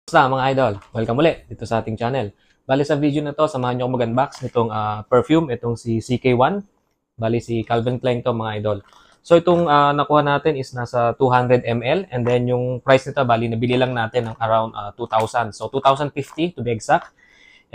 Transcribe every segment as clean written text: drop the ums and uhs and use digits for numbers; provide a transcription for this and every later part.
Basta mga idol, welcome ulit dito sa ating channel. Bali sa video na to, samahan nyo ako mag-unbox nitong perfume, itong si CK1. Bali si Calvin Klein to mga idol. So itong nakuha natin is nasa 200 ml and then yung price nito bali nabili lang natin ng around 2,000. So 2,050 to be exact.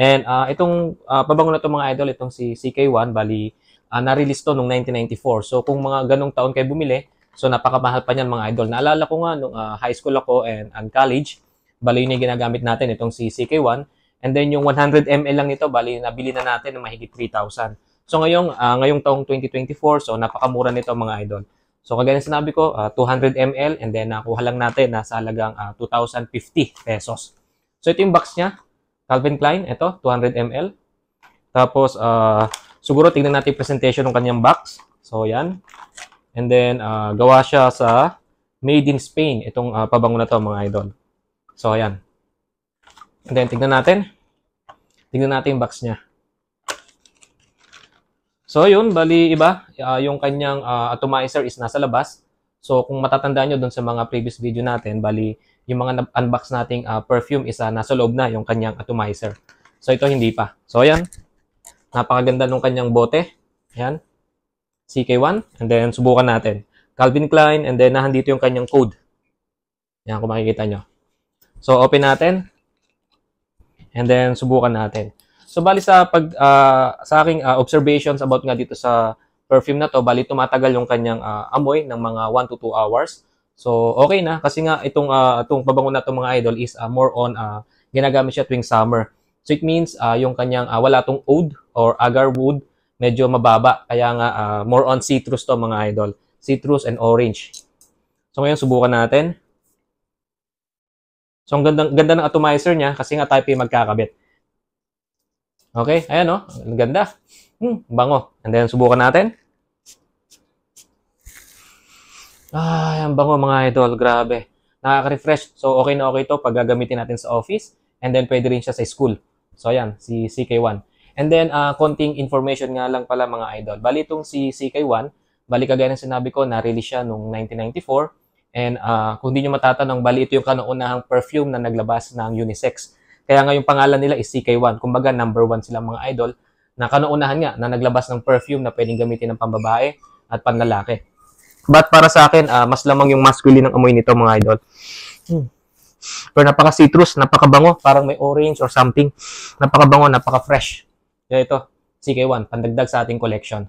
And itong pabango na to mga idol, itong si CK1 bali na-release to noong 1994. So kung mga ganong taon kayo bumili, so napakamahal pa niyan mga idol. Naalala ko nga nung high school ako and college, bali yun yung ginagamit natin, itong si CK1. And then yung 100 ml lang nito, bali nabili na natin ng mahigit 3,000. So ngayong taong 2024, so napakamura nito mga idol. So kagaya ng sinabi ko, 200 ml and then nakuha lang natin nasa halagang 2,050 pesos. So ito yung box niya, Calvin Klein, ito 200 ml. Tapos siguro tingnan natin yung presentation ng kanyang box. So yan. And then gawa siya sa Made in Spain, itong pabango na to mga idol. So, ayan. And then, tignan natin. Tignan natin yung box niya. So, yun. Bali, iba. Yung kanyang atomizer is nasa labas. So, kung matatandaan nyo dun sa mga previous video natin, bali, yung mga unbox nating perfume is nasa loob na yung kanyang atomizer. So, ito hindi pa. So, ayan. Napakaganda nung kanyang bote. Ayan. CK1. And then, subukan natin. Calvin Klein. And then, nandito yung kanyang code. Ayan, kung makikita nyo. So, open natin. And then, subukan natin. So, bali sa aking observations about nga dito sa perfume na to, bali tumatagal yung kanyang amoy ng mga 1 to 2 hours. So, okay na. Kasi nga, itong pabango na to mga idol is more on, ginagamit siya tuwing summer. So, it means, yung kanyang, wala tong oud or agar wood, medyo mababa. Kaya nga, more on citrus to mga idol. Citrus and orange. So, ngayon, subukan natin. So, ang ganda ng atomizer niya kasi nga tayo yung magkakabit. Okay, ayan o. Ang ganda. Bango. And then, subukan natin. Ang bango mga idol. Grabe. Nakaka-refresh. So, okay na okay to pag gagamitin natin sa office. And then, pwede rin siya sa school. So, ayan. Si CK1. And then, konting information nga lang pala mga idol. Bali itong si CK1, bali kagaya ng sinabi ko, na-release siya noong 1994. And kung di nyo matatanong, bali ito yung kauna-unahang perfume na naglabas ng unisex. Kaya nga yung pangalan nila is CK1. Kumbaga, number 1 silang mga idol na kauna-unahan nga na naglabas ng perfume na pwedeng gamitin ng pambabae at panlalaki. But para sa akin, mas lamang yung masculine ng amoy nito mga idol. Pero napaka-citrus, napakabango, parang may orange or something. Napakabango, napaka-fresh. Kaya ito, CK1, pandagdag sa ating collection.